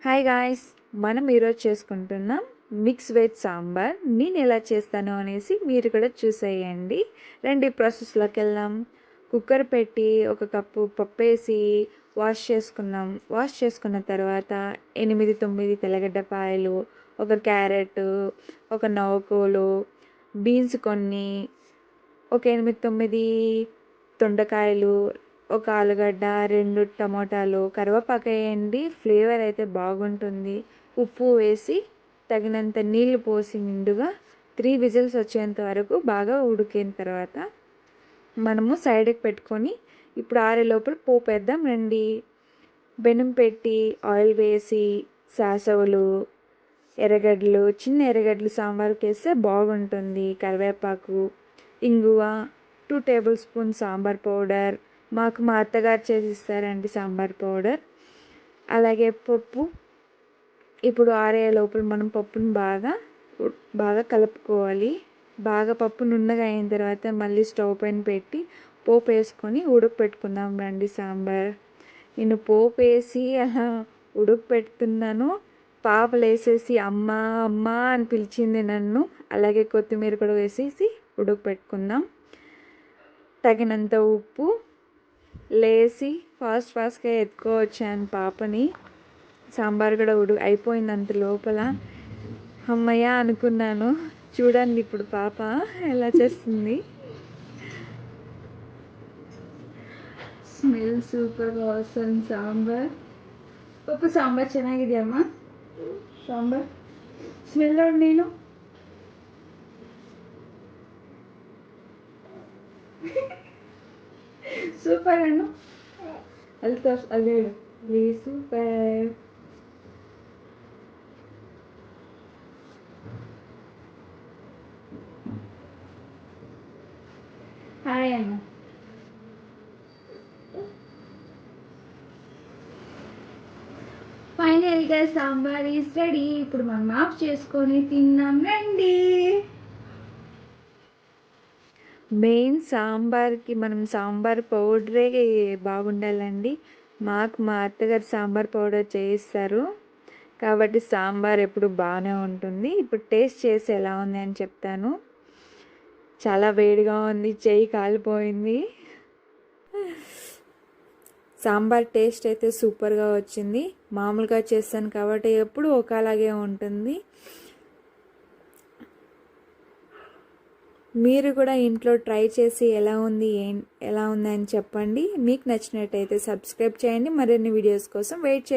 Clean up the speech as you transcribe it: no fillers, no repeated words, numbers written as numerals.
Hi guys, మనం ఈరోజు చేసుకుంటున్నాం మిక్స్ వెజ్ సాంబార్. నేను ఎలా చేస్తాను అనేసి మీరు కూడా చూసేయండి. రండి ప్రాసెస్లోకి వెళ్దాం. కుక్కర్ పెట్టి 1 కప్పు పప్పు వేసి వాష్ చేసుకున్న తర్వాత 8-9 తెల్లగడ్డపాయలు, 1 క్యారెట్, 1 నవ్వుకోలు, బీన్స్ కొన్ని, ఒక 8-9 దొండకాయలు, 1 ఆలుగడ్డ, 2 టమోటాలు, కరివేపాకు వేయండి, ఫ్లేవర్ అయితే బాగుంటుంది. ఉప్పు వేసి తగినంత నీళ్లు పోసి నిండుగా 3 విజిల్స్ వచ్చేంత వరకు బాగా ఉడికిన తర్వాత మనము సైడ్కి పెట్టుకొని ఇప్పుడు ఆరే లోపల పోపు వేద్దాం రండి. బెనం పెట్టి ఆయిల్ వేసి సాసవులు, ఎర్రగడ్డలు, చిన్న ఎర్రగడ్డలు సాంబార్కి వేస్తే బాగుంటుంది, కరివేపాకు, ఇంగువ, 2 టేబుల్ స్పూన్ సాంబార్ పౌడర్, మాకు మా అత్తగారు చేసి ఇస్తారండి సాంబార్ పౌడర్. అలాగే పప్పు. ఇప్పుడు ఆరే లోపల మనం పప్పును బాగా కలుపుకోవాలి. బాగా పప్పు నున్నగా అయిన తర్వాత మళ్ళీ స్టవ్ పైన పెట్టి పోపు వేసుకొని ఉడకపెట్టుకుందాం రండి సాంబార్. నేను పోపు వేసి అలా ఉడకపెడుతున్నాను. పాపలు వేసేసి అమ్మ అమ్మ అని పిలిచింది నన్ను. అలాగే కొత్తిమీర కూడా వేసేసి ఉడకపెట్టుకుందాం. తగినంత ఉప్పు లేసి ఫాస్ట్గా ఎత్తుకోవచ్చాను పాపని. సాంబార్ కూడా అయిపోయింది అంత లోపల. అమ్మయ్య అనుకున్నాను. చూడండి ఇప్పుడు పాప ఎలా చేస్తుంది. Smell super awesome sambar. ಪಪ್ಪು ಸಾಂಬಾರ್ ಚೆನ್ನಾಗಿದೆಯಮ್ಮ? ಸಾಂಬಾರ್ ಸ್ಮೆಲ್ ನೋಡಿ ನೀನು. ಸೂಪರ್ ಅನ್ನು ಅಲ್ಲಿ ಹೇಳು ಸೂಪರ್. హాయ్ అన్న. ఫైనల్గా సాంబార్ ఈజ్ రెడీ. ఇప్పుడు మనం ఆఫ్ చేసుకొని తిన్నాం రండి. మెయిన్ సాంబార్కి మనం సాంబార్ పౌడరే బాగుండాలండి. మా అత్తగారు సాంబార్ పౌడర్ చేయిస్తారు కాబట్టి సాంబార్ ఎప్పుడు బాగానే ఉంటుంది. ఇప్పుడు టేస్ట్ చేసి ఎలా ఉంది అని చెప్తాను. చాలా వేడిగా ఉంది, చెయ్యి కాలిపోయింది. సాంబార్ టేస్ట్ అయితే సూపర్గా వచ్చింది. మామూలుగా చేస్తాను కాబట్టి ఎప్పుడు ఒకలాగే ఉంటుంది. మీరు కూడా ఇంట్లో ట్రై చేసి ఎలా ఉంది అని చెప్పండి. మీకు నచ్చినట్టయితే సబ్స్క్రైబ్ చేయండి. మరిన్ని వీడియోస్ కోసం వెయిట్ చేయండి.